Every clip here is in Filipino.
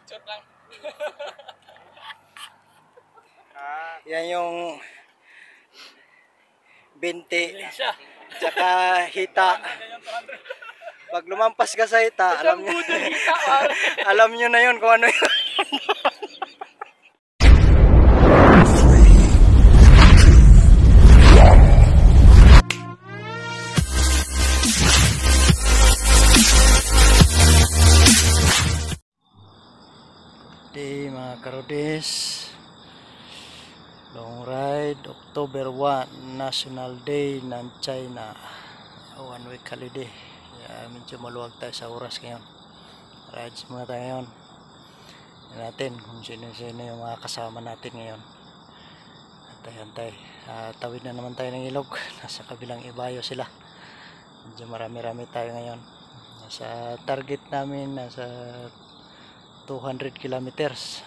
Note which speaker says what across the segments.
Speaker 1: Picture lang.
Speaker 2: Yan yung binti.
Speaker 1: Siya.
Speaker 2: Tsaka hita. Pag lumampas ka sa hita, alam nyo. Alam nyo na yun kung ano yun. Day mga karodis, long ride October 1, National Day ng China, 1 week holiday. Medyo maluwag tayo sa oras ngayon. Rides muna tayo ngayon. Yan natin kung sino-sino yung mga kasama natin ngayon. Antay-antay, tawid na naman tayo ng ilog. Nasa kabilang ibayo sila. Medyo marami-rami tayo ngayon. Nasa target namin, nasa 200 kilometers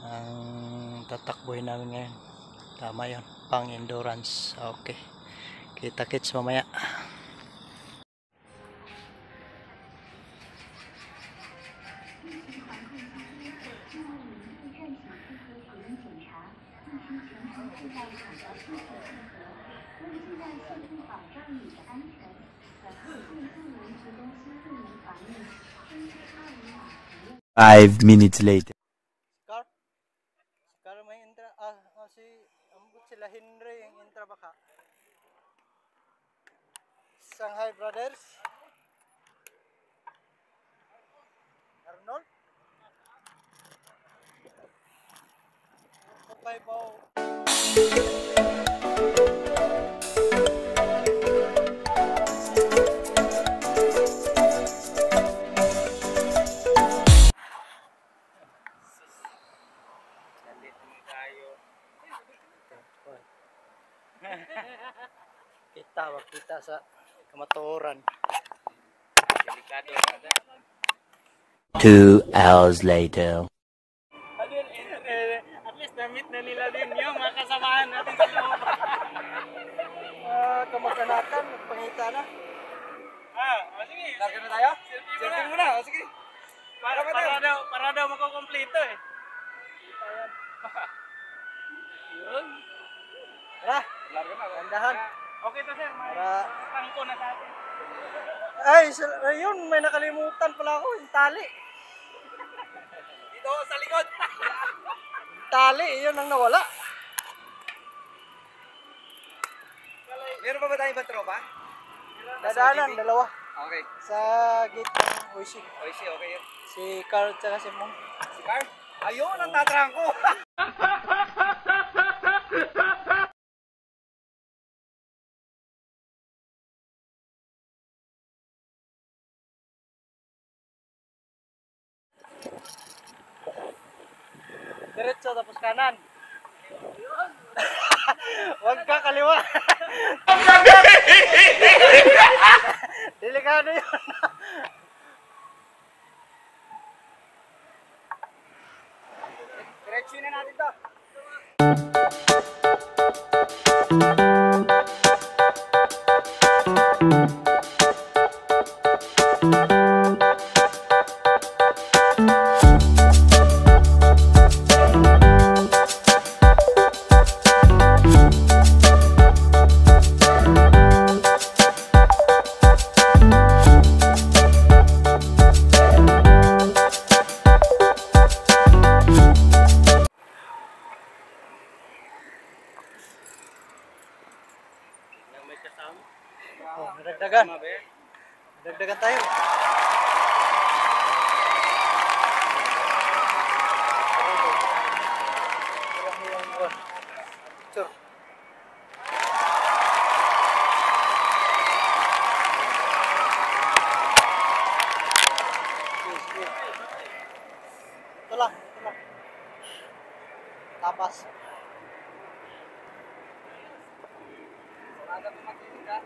Speaker 2: ang tatakbuhin namin ngayon. Tama yun, pang endurance. Okay, kita-kits mamaya.
Speaker 3: Five minutes later.
Speaker 2: Car may intra, si ambot sila Henry yung intra baka. Shanghai Brothers. Arnold. Bye po. Kita sa kamatuoran.
Speaker 3: 2 hours later.
Speaker 1: At least na-meet na nila din yung mga kasamahan natin sa loob.
Speaker 2: Kamag-anakan, nagpangita na.
Speaker 1: Sige.
Speaker 2: Lagi na tayo? Selfie muna, sige.
Speaker 1: Para daw makukumpleto eh. Yun.
Speaker 2: Tara, tandahan.
Speaker 1: Okay to sir, may
Speaker 2: Para...
Speaker 1: tangko na sa atin.
Speaker 2: Ayun, may nakalimutan pala ako, yung tali.
Speaker 1: Dito sa likod.
Speaker 2: Tali, yun ang nawala.
Speaker 1: Meron pa ba tayong ibang tropa?
Speaker 2: Dadaanan, dalawa.
Speaker 1: Okay.
Speaker 2: Sa gate ng Oishi.
Speaker 1: Oishi, okay yun.
Speaker 2: Si Carl tsaka si Mong.
Speaker 1: Si Carl? Ayun, ang tatrangko.
Speaker 2: Diretso tapos kanan. Huwag ka kaliwa. Delikado yun.
Speaker 1: Diretso na natin to.
Speaker 2: Oh, nadagdagan. Nadagdagan tayo. Sure. Ito lang. Tapas.
Speaker 1: Ada pemakinig ka?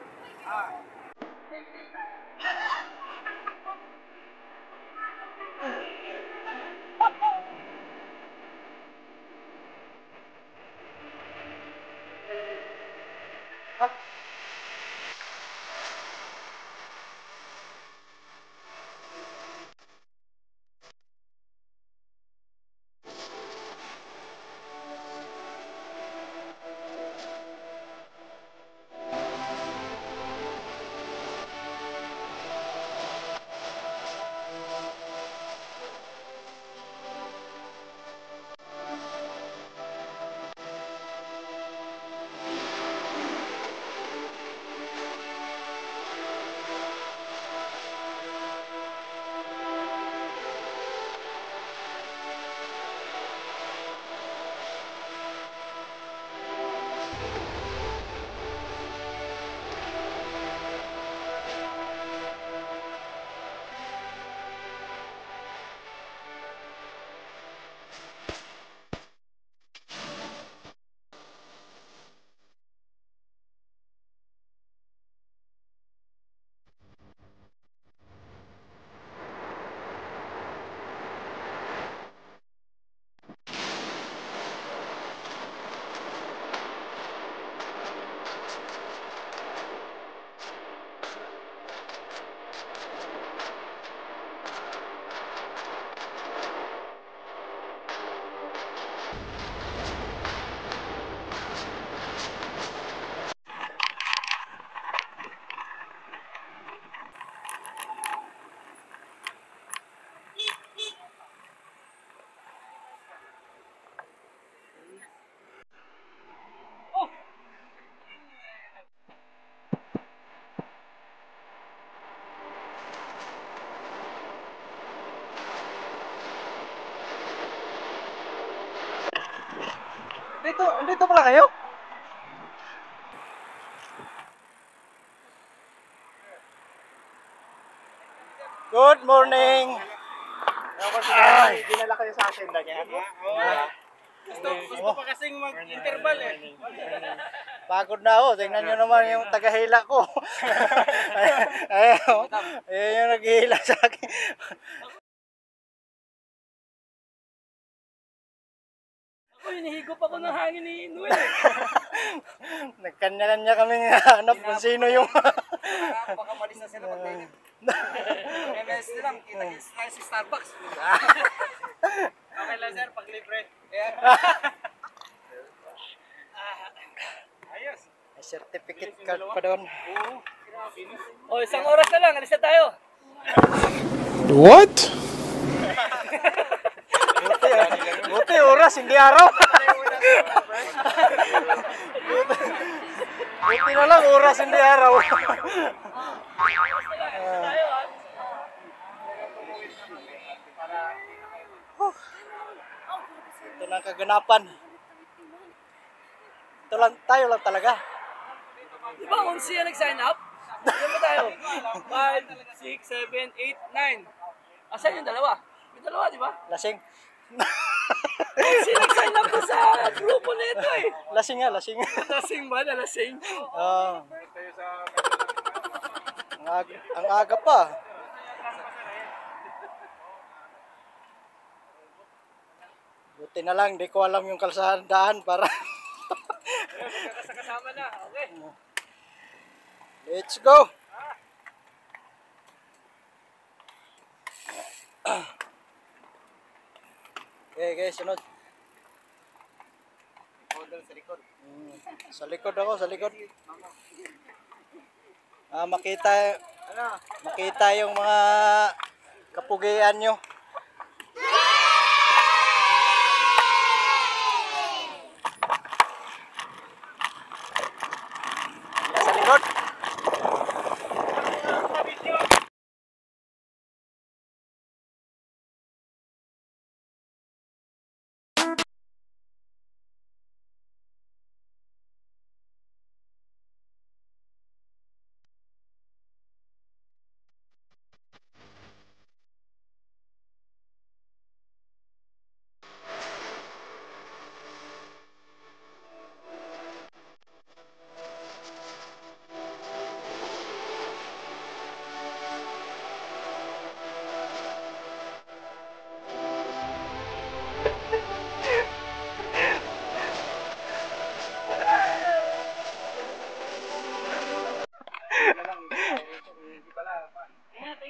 Speaker 2: Andito pala kayo? Good morning! Ay!
Speaker 1: Dinala kayo sa atin, ganyan. Gusto pa kasing mag-interval eh.
Speaker 2: Pagod na ako. Tingnan nyo naman yung tagahila ko. Ayun yung naghihila sa akin.
Speaker 1: Ako, hinihigop ako ng hangin ni Noel.
Speaker 2: Nagkanya-kanya kaming hanap kung sino yung...
Speaker 1: Baka malis na sila pag MS lang, kita-kits tayo sa Starbucks. Okay lang sir, pag libre. Ayos.
Speaker 2: May certificate card pa doon.
Speaker 1: O, isang oras na lang, alis na tayo.
Speaker 3: What?
Speaker 2: Buti oras, hindi araw. Buti na lang oras, hindi araw. Ito na ang kaganapan. Ito lang, tayo lang talaga.
Speaker 1: Di ba kung siya nag-sign up? Diyan ba tayo? 5, 6, 7, 8, 9. Asan yung dalawa? May dalawa, di ba?
Speaker 2: Lasing.
Speaker 1: Siya nag-sign up ko sa grupo nito eh.
Speaker 2: Lasing nga, lasing.
Speaker 1: Lasing ba na lasing?
Speaker 2: Ang aga pa. Buti na lang, di ko alam yung kalsadaan para...
Speaker 1: Kasama na, okay.
Speaker 2: Let's go! Okay guys, sunod.
Speaker 1: Sa likod.
Speaker 2: Sa likod ako, sa likod. Makita yung mga kapugian nyo. Sa likod.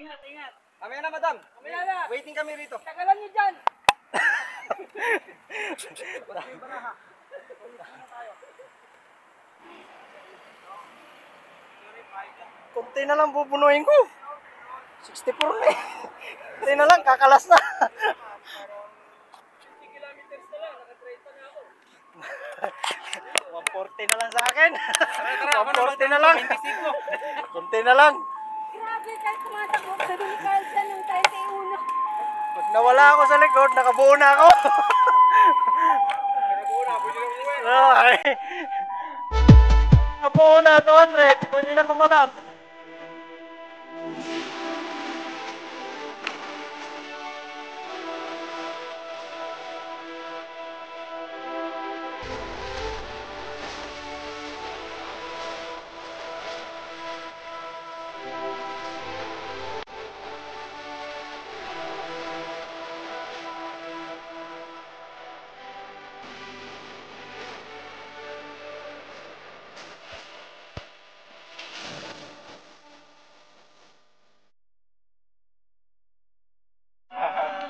Speaker 1: Ingat.
Speaker 2: Mamaya na, madam.
Speaker 1: Mamaya na.
Speaker 2: Waiting kami rito.
Speaker 1: Tagalan niyo dyan.
Speaker 2: Kunti na lang pupunuin ko. 64 na eh. Kunti na lang, kakalas na.
Speaker 1: 50 kilometers na lang, naka-30 na ako.
Speaker 2: 140 na lang sa akin. 140 na lang. Kunti na lang.
Speaker 4: Grabe, kahit tumatakbo ka doon ni Carlson ng 31.
Speaker 2: Pag nawala ako sa likod, nakabuo na ako. Ay. Nakabuo na, 200. Kunin na kumanap.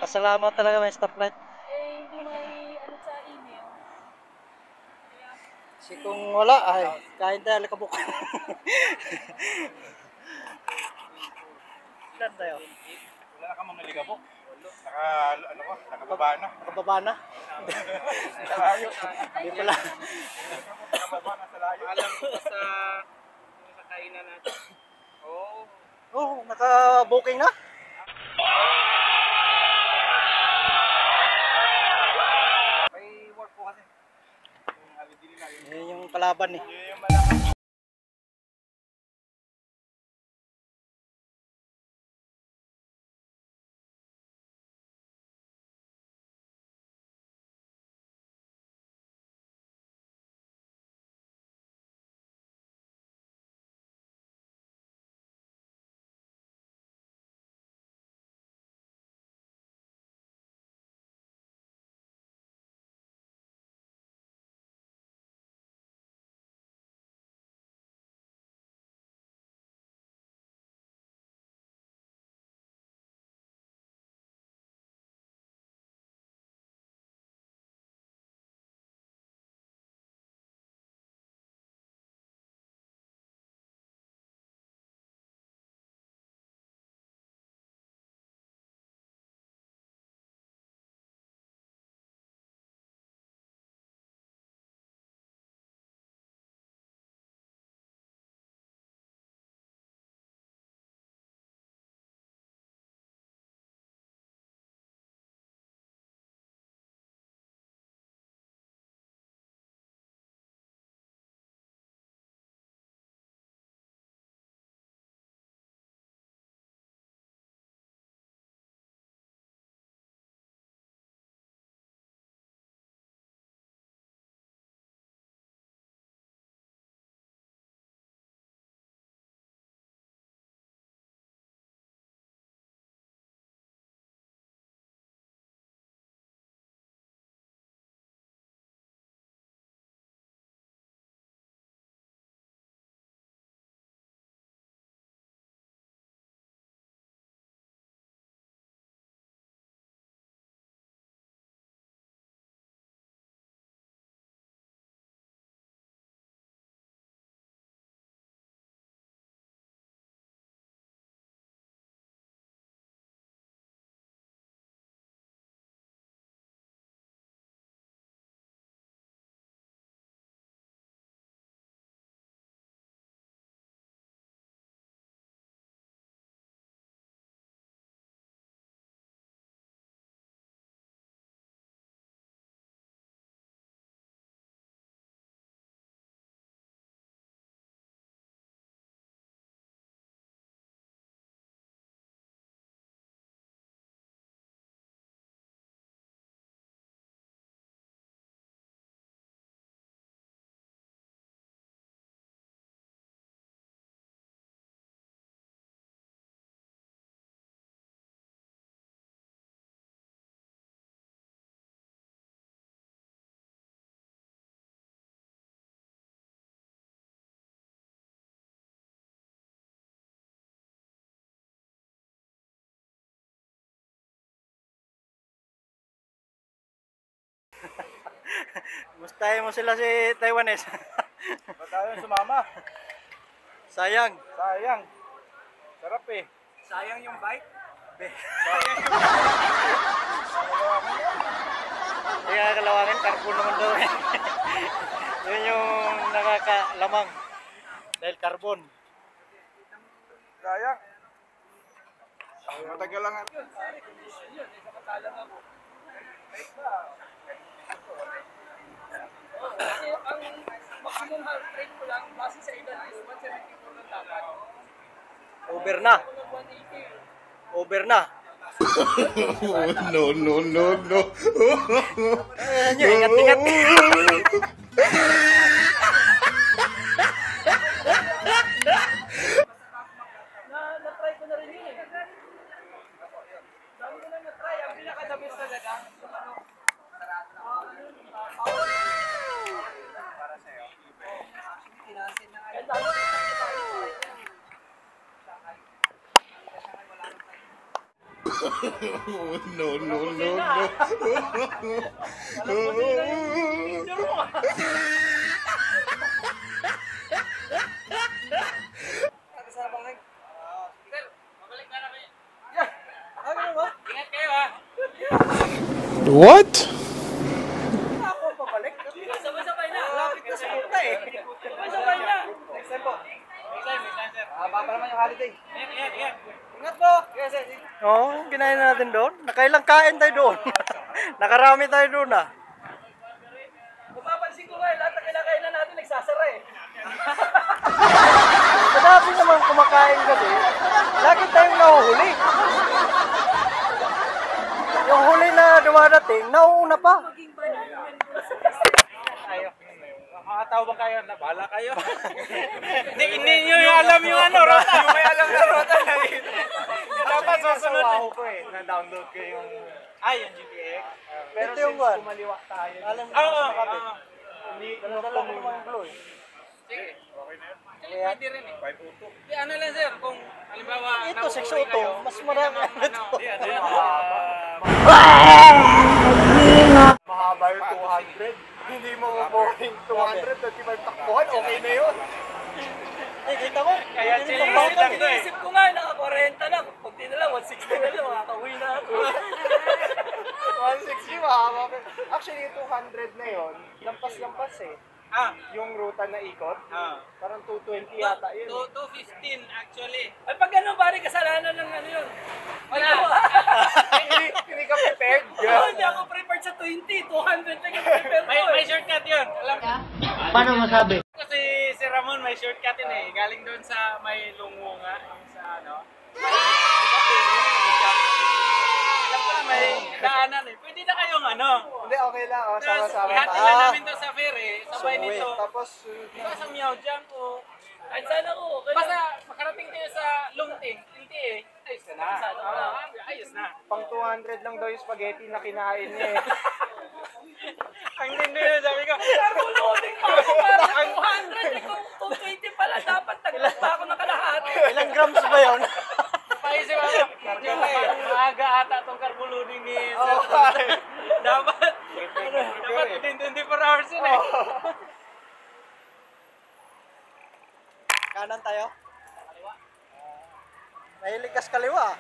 Speaker 2: Pasalamat talaga may stoplight.
Speaker 4: Hindi may ano sa email.
Speaker 2: Kasi kung wala, ay, kain tayo alikabok. Ilan tayo?
Speaker 5: Wala ka mga ligabok. Nakababa na.
Speaker 2: Nakababa na? Hindi pala.
Speaker 5: Nakababa na sa layo.
Speaker 1: Alam ko sa kainan natin. Oo.
Speaker 2: Oh, naka-booking na?
Speaker 5: May work po kasi.
Speaker 2: kalaban eh. Mustahin mo sila si Taiwanese.
Speaker 5: Ba't tayo sumama?
Speaker 2: Sayang.
Speaker 5: Sayang. Sarap eh.
Speaker 1: Sayang yung bike.
Speaker 2: Hindi ka kalawangin, carbon naman daw eh. Yun yung nakakalamang. Dahil carbon.
Speaker 5: Sayang. Matagal lang.
Speaker 1: Kasi ang maximum heart rate ko lang base sa edad is 174 ng dapat.
Speaker 2: Over na.
Speaker 1: Kung 180.
Speaker 2: Over na.
Speaker 3: No, no, no, no.
Speaker 2: Ayan nyo, ingat-ingat.
Speaker 1: Na-try ko na rin yun eh. Dami ko na na-try. Ang pinaka-the-best talaga. Para sa'yo.
Speaker 3: No, no, no, no.
Speaker 5: What?
Speaker 1: Sabay-sabay na. Lapit na sa punta eh. Sabay-sabay na. Next time po. Baba naman yung holiday. Ingat po. Yes, yes.
Speaker 2: Oo, ginahin natin doon. Nakailang kain tayo doon. Nakarami tayo doon ah.
Speaker 1: Mapapansin ko nga, lahat ng kinakainan natin nagsasara
Speaker 2: Grabe naman kumakain kasi. Lagi tayong nahuhuli. Yung huli na dumadating, nauuna pa.
Speaker 1: Tayo. Makakatawa ba kayo? Nabala kayo. Hindi nyo yung alam yung ano, rota. May alam na rota na yun. Dapat susunod.
Speaker 5: ko eh. Na-download ko yung...
Speaker 1: Ay, yung GPX.
Speaker 5: Pero
Speaker 2: Ito yung
Speaker 5: since
Speaker 2: one.
Speaker 5: kumaliwa tayo.
Speaker 2: Alam mo,
Speaker 1: Oo.
Speaker 2: hindi dala ko naman blue eh.
Speaker 1: Sige.
Speaker 5: Okay na yun.
Speaker 1: Pwede rin eh.
Speaker 5: 502.
Speaker 1: Di ano lang sir, kung halimbawa
Speaker 2: Ito,
Speaker 1: nakukuha
Speaker 2: 602,
Speaker 1: kayo,
Speaker 2: mas marami
Speaker 1: hindi naman,
Speaker 2: ito.
Speaker 1: ano,
Speaker 5: Ano yan? Mahaba yung 200. Hindi mo maboring 225 takbuhan. Okay na yun.
Speaker 2: Eh, kita mo.
Speaker 1: Kaya
Speaker 2: hindi
Speaker 1: chill
Speaker 2: pang
Speaker 1: lang
Speaker 2: eh.
Speaker 1: to eh.
Speaker 6: Isip ko nga, naka-40 na. Pag di na lang, 160 na lang, makakauwi na ako.
Speaker 5: 160 mahaba. Actually, yung 200 na yun, lampas-lampas eh.
Speaker 1: Ah,
Speaker 5: Yung ruta na ikot,
Speaker 1: ah.
Speaker 5: parang 220 yata yun.
Speaker 1: 215 actually.
Speaker 6: Ay, pag ganun, pare, kasalanan ng ano yun.
Speaker 1: Wala.
Speaker 5: Hindi ka prepared.
Speaker 6: Oo, hindi ako prepared sa 20. 200 lang yung prepare ko.
Speaker 1: May shortcut yun. Alam mo.
Speaker 2: Paano masabi?
Speaker 1: Kasi si Ramon may shortcut yun eh. Galing doon sa may lungo nga. Yung sa ano. Alam ko na may daanan eh. Pwede na kayong ano.
Speaker 5: Hindi, okay lang. Oh, sama-sama
Speaker 1: Ihatid
Speaker 5: tayo.
Speaker 1: lang namin to sa fair eh. Sabay
Speaker 2: Suwi.
Speaker 1: nito.
Speaker 5: Tapos,
Speaker 1: Diba sa Miao Jang o
Speaker 6: Ay, sana ko. Okay
Speaker 1: basta
Speaker 6: lang.
Speaker 1: makarating tayo sa Lungting. Hindi eh. Ayos na na. Ayos na.
Speaker 5: pang 200 lang daw yung spaghetti na kinain niya eh.
Speaker 1: Ang lindo yun, sabi ko.
Speaker 6: Loading pa ako para sa 200. Kung 220 pala, dapat taglas pa ako ng kalahati.
Speaker 2: Ilang grams ba yun?
Speaker 1: Paisip ako, maaga ata itong carbo loading ni Sir. Dapat within 24 hours yun eh.
Speaker 2: Kanan tayo? Mahilig kas kaliwa.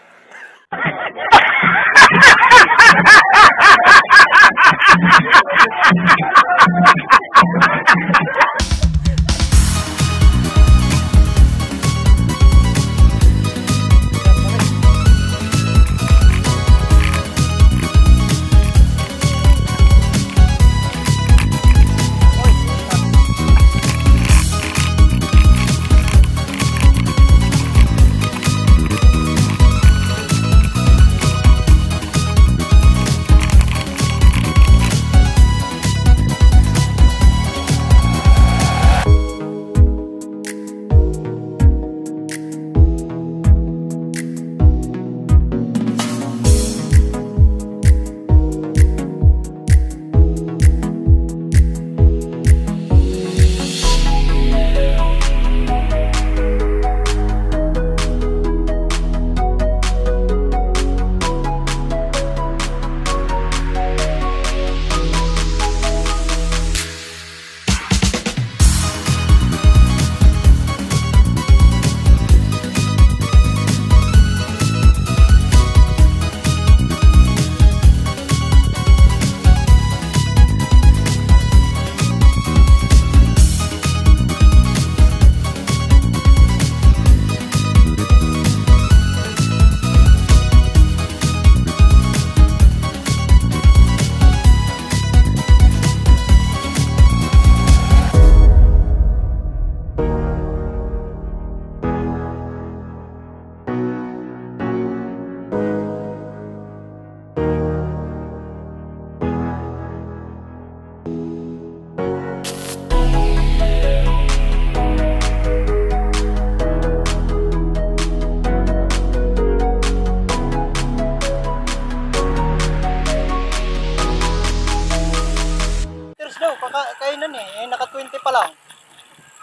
Speaker 2: Kainan eh, naka 20 pa lang.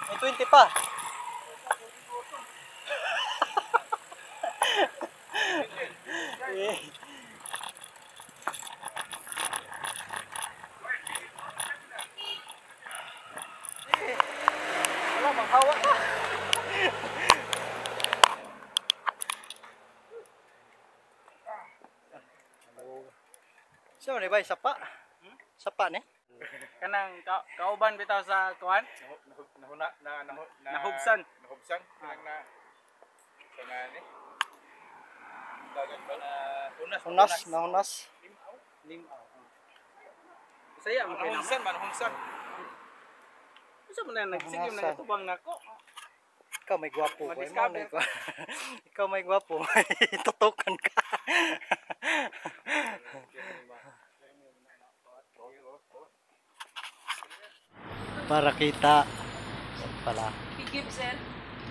Speaker 2: May 20 pa. Eh. Wala, manghawa ka. So, ni ba sapa? Sapa ni?
Speaker 1: Kanang kauban bitaw sa kuan. Nahubsan.
Speaker 5: Nahubsan. Kanang na... Kanang ni. Dagan ba na...
Speaker 2: Hunas, nahunas.
Speaker 1: Limaw. Saya mo kay naman.
Speaker 5: Manhungsan.
Speaker 1: Usa man na nagsigim na tubang nako.
Speaker 2: Ikaw may gwapo. Ikaw may gwapo. Tutukan ka. Para kita. Yan pala.
Speaker 6: Tigib, sir.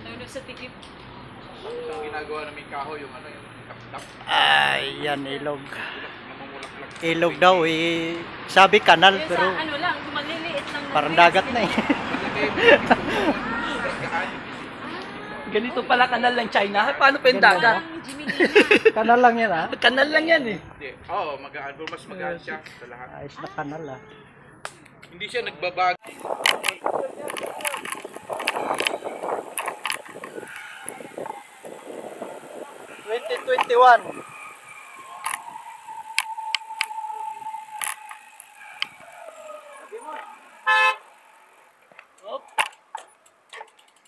Speaker 6: Nanonood sa tigib.
Speaker 5: Ang ginagawa namin kahoy, yung ano, yung tap-tap,
Speaker 2: Ay, yan ilog.
Speaker 5: namumulak-lak.
Speaker 2: Ilog daw sabi kanal
Speaker 6: Yung
Speaker 2: pero
Speaker 6: sa ano lang, maliliit lang.
Speaker 2: parang dagat na eh.
Speaker 6: Ganito pala kanal lang China. Paano pa yung dagat?
Speaker 2: Kanal lang yan ha.
Speaker 6: Kanal lang yan eh.
Speaker 5: Hindi, oo, magaan. Mas magaan siya sa lahat.
Speaker 2: Ayos na kanal ah.
Speaker 5: Hindi siya nagbabago.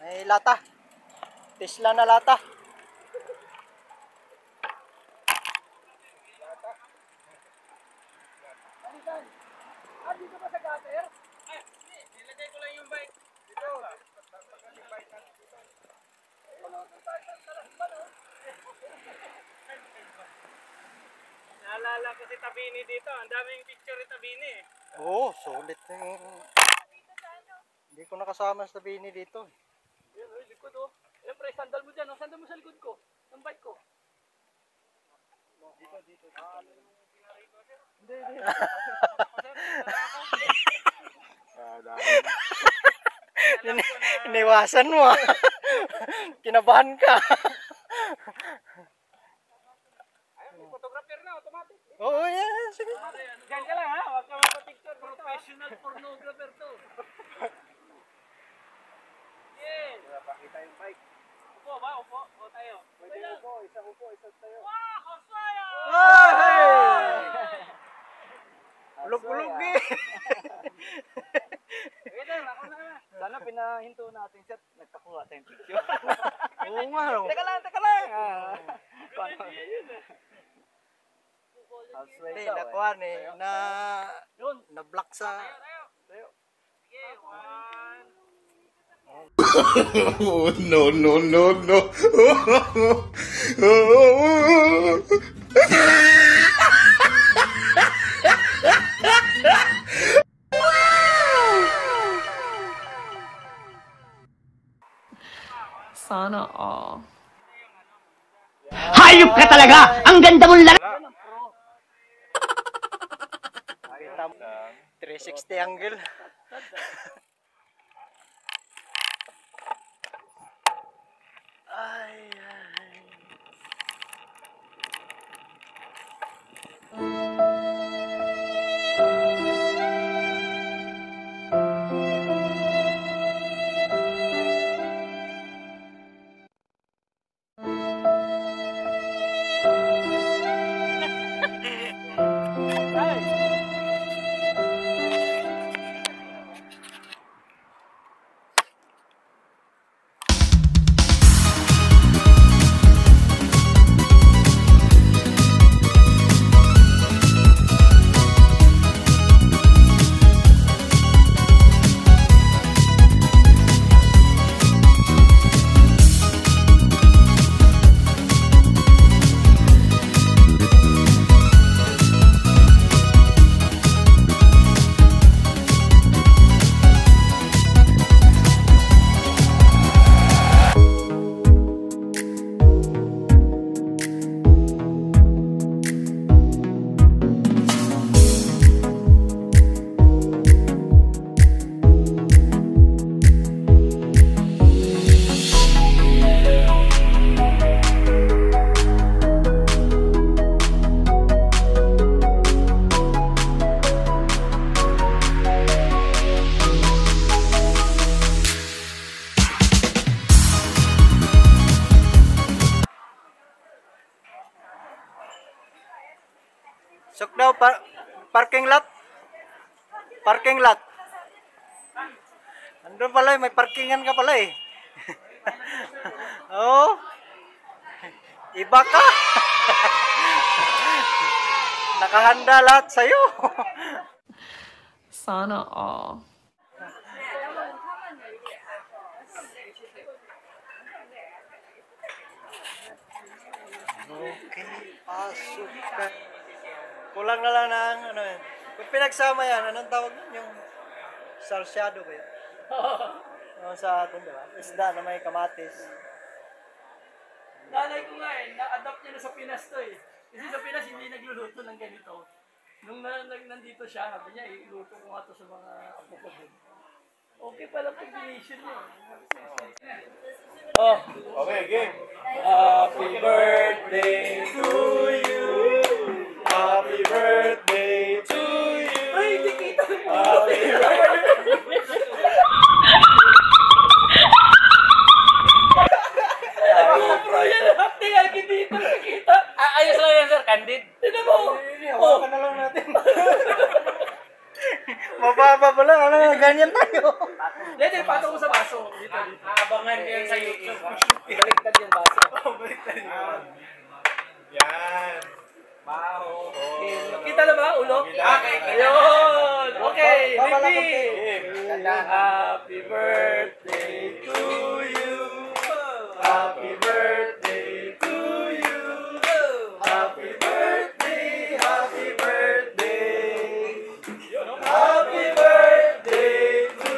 Speaker 2: May lata. Tesla na lata.
Speaker 1: Naalala ko si Tabini dito. Ang daming picture ni Tabini.
Speaker 2: Oo, sulit na yun. Hindi ko nakasama sa Bini dito.
Speaker 6: Yan, likod oh. Yan pre, sandal mo dyan. Sandal mo sa likod ko. Ng bike ko.
Speaker 2: Iniwasan mo ah. Kinabahan ka.
Speaker 1: Photographer na, automatic.
Speaker 2: Oo, yeah, sige.
Speaker 1: Diyan ka lang ha. Huwag ka magpa-picture. Professional pornographer to. Yes.
Speaker 5: Pakita yung bike.
Speaker 1: Upo ba? Upo. O tayo.
Speaker 5: Pwede upo, isang tayo.
Speaker 1: Wow! Kasaya!
Speaker 2: Ulog-ulog eh.
Speaker 1: Pwede, ako na.
Speaker 5: Sana pinahinto natin siya. Nagkakuha tayong picture.
Speaker 2: Oo nga. no.
Speaker 5: Teka lang.
Speaker 2: Hindi, nakuha eh. Na-block sa...
Speaker 1: Sige, one.
Speaker 3: Oh, no, no, no, no.
Speaker 6: Sana all.
Speaker 2: Hayop ka talaga! Ang ganda mong lalaki! 360 angle. Ay, ay. Sok daw, parking lot. Parking lot. Andun pala, may parkingan ka pala eh. Oh. Iba ka. Nakahanda lahat sa'yo.
Speaker 6: Sana all.
Speaker 2: Okay, pasok ka. Kulang na lang ng ano yan. Kung pinagsama yan, anong tawag nun? Yung sarsyado ba yun? Yung sa atin, di ba? Isda na may kamatis.
Speaker 6: Nanay ko nga na-adapt niya na sa Pinas to eh. Kasi sa Pinas hindi nagluluto ng ganito. Nung nandito siya, sabi niya, iluto ko nga to sa mga apo ko din. Okay pala combination niya. Oh.
Speaker 5: Okay, game.
Speaker 6: Happy birthday to you.
Speaker 5: Happy birthday to you.
Speaker 6: Ay, hindi kita mo.
Speaker 5: Happy birthday.
Speaker 6: Bro, yan happy lagi dito nakita. Ayos lang yan, sir. Candid. Tinan mo.
Speaker 2: Hawakan na lang natin. Mababa pala, ano, ganyan tayo.
Speaker 6: Hindi, patong ko sa baso. Dito. Aabangan ko yan sa YouTube. Baliktad yung baso. Baliktad yun.
Speaker 5: Yan.
Speaker 6: Kita na ba, ulo? Okay. Ayun. Okay, ready. Happy birthday to you. Happy birthday to you. Happy birthday, happy birthday. Happy birthday to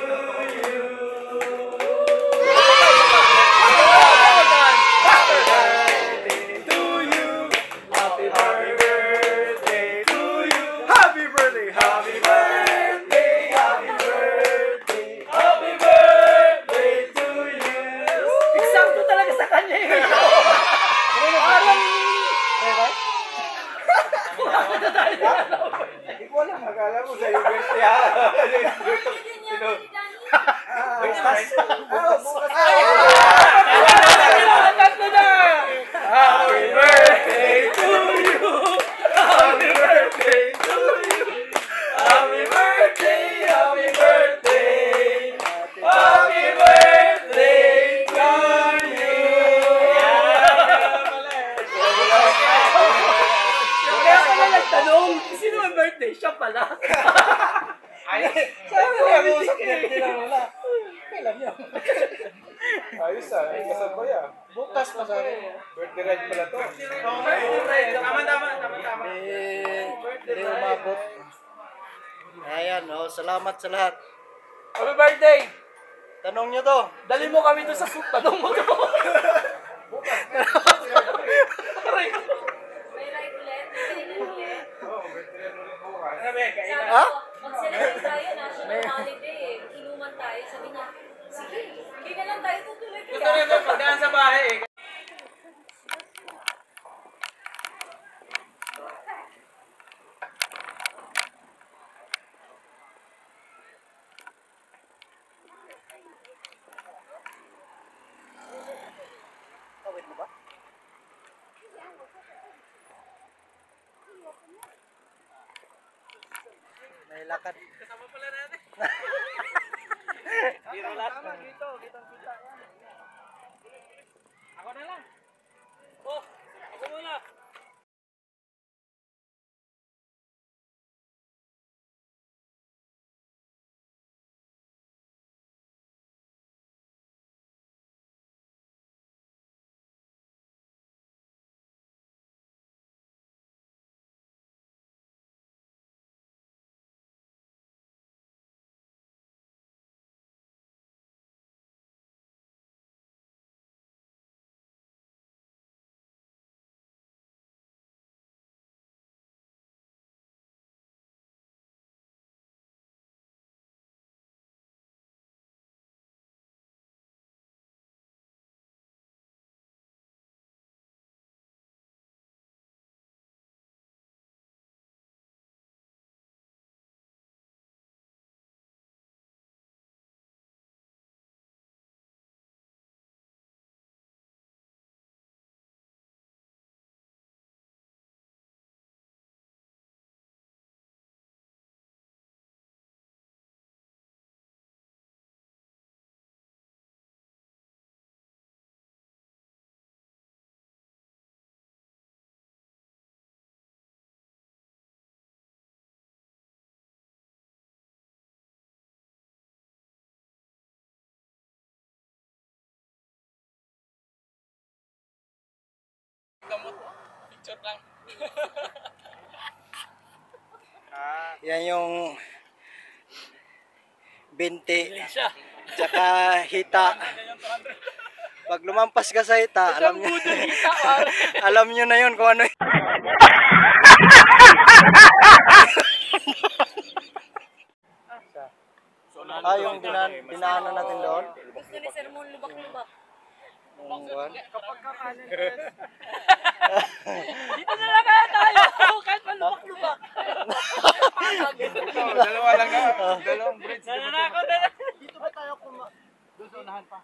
Speaker 6: you. Happy birthday to you. Happy birthday to you.
Speaker 5: Happy birthday.
Speaker 6: Happy birthday, happy birthday, happy birthday to you. Eksakto talaga sa kanya eh. Parang...
Speaker 5: Hindi ko alam, akala mo sa yung birthday ha.
Speaker 6: Tatlo na! Happy birthday to you! Happy birthday to you! Happy birthday, happy birthday! Happy birthday to you! Kaya pala nagtanong, sino ang birthday? Siya pala. Sabi ko,
Speaker 2: Usap niya, hindi na wala. Kailan yun?
Speaker 5: Ayos ah, may kasal ko yan.
Speaker 2: Bukas pa sa rin.
Speaker 5: Birthday ride pala to.
Speaker 6: Tama.
Speaker 2: Hindi umabot. Ayan, oh, salamat sa lahat.
Speaker 6: Happy birthday!
Speaker 2: Tanong nyo to.
Speaker 6: Dali mo kami doon sa soup. Tanong mo to. Aray ko.
Speaker 4: May right ulit. May ulit.
Speaker 2: Ha?
Speaker 4: Mag-celebrate tayo, national holiday eh. Inuman tayo. Sabi niya, sige, hindi na lang tayo tutuloy kaya.
Speaker 6: Pagdaan sa bahay eh.
Speaker 2: Tawid mo ba? May lakad.
Speaker 6: Kasama pala natin. Biro lahat. Dito, kitang-kita. Ako na lang. Oh, ako muna. gamot.
Speaker 1: Picture lang.
Speaker 2: Yan yung binti.
Speaker 6: Siya.
Speaker 2: Tsaka hita. Pag lumampas ka sa hita, alam nyo, alam nyo na yun kung ano yun. Yung dinaanan natin doon.
Speaker 4: Gusto ni Sir Mon lubak-lubak.
Speaker 5: Kapag kakanin
Speaker 6: Dito na lang kaya tayo. Kahit malubak-lubak.
Speaker 1: Dalawa lang nga. Dalawang bridge.
Speaker 6: Nananakot na lang.
Speaker 5: dito ba tayo doon sa unahan pa?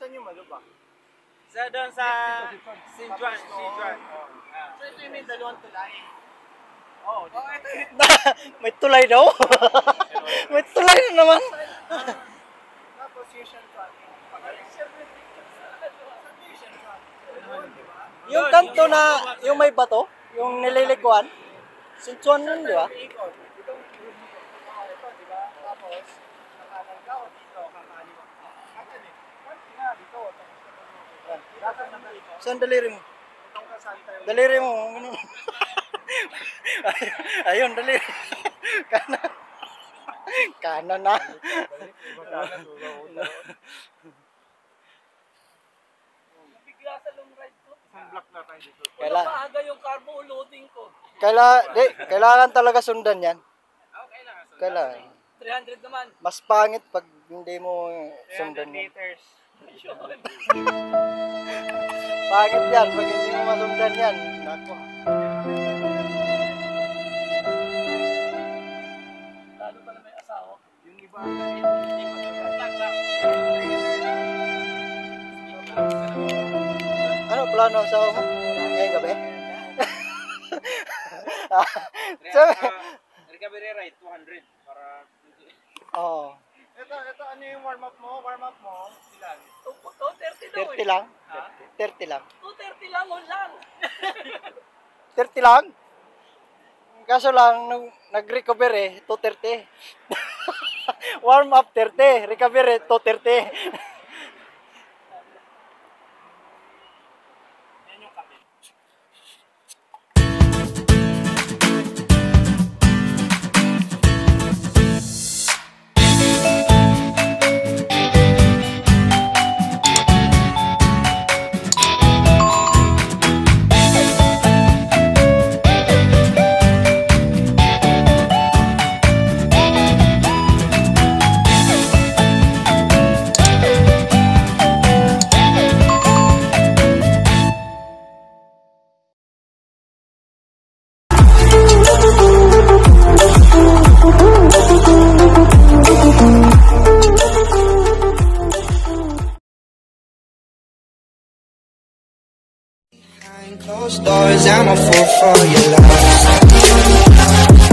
Speaker 5: Saan yung malubak?
Speaker 1: Sa doon sa Sijuan.
Speaker 5: So ito yung may dalawang tulay.
Speaker 2: May tulay daw. May tulay na naman.
Speaker 5: Tapos yung Shantuan.
Speaker 2: Yung kanto na, yung may bato, yung nililikuan, Sinchuan nun, di ba?
Speaker 5: Ikot. Itong ito, di ba? Tapos, nakanan ka o dito, kakaliwa. Ayan eh. Konti nga dito. Dapat na dito.
Speaker 2: Saan daliri mo?
Speaker 5: Itong kasanta yung...
Speaker 2: Daliri mo, ganun. Ayun, daliri. Kanan. Kanan na.
Speaker 6: Bigla sa long ride ko.
Speaker 5: Isang block na tayo dito.
Speaker 6: Wala maaga yung carbo loading ko.
Speaker 2: Kailangan talaga sundan yan. Kailangan.
Speaker 6: 300 naman.
Speaker 2: Mas pangit pag hindi mo sundan yan.
Speaker 5: Liters.
Speaker 2: Pangit yan pag hindi mo masundan yan. Nako.
Speaker 6: Lalo pa na may asawa.
Speaker 5: Yung iba,
Speaker 2: Ano plano sa mo? Ngayong gabi? So,
Speaker 1: Recovery rate 200 para
Speaker 2: oh,
Speaker 5: ito ano yung warm-up mo? Warm-up mo? Ilan?
Speaker 6: 230 daw
Speaker 2: 30 lang. 30 lang.
Speaker 6: 230 lang lang.
Speaker 2: 30 lang. Kaso lang, nung nag-recover 230. Warm up 30, recovery 230.
Speaker 7: Closed doors, I'm a fool for your love.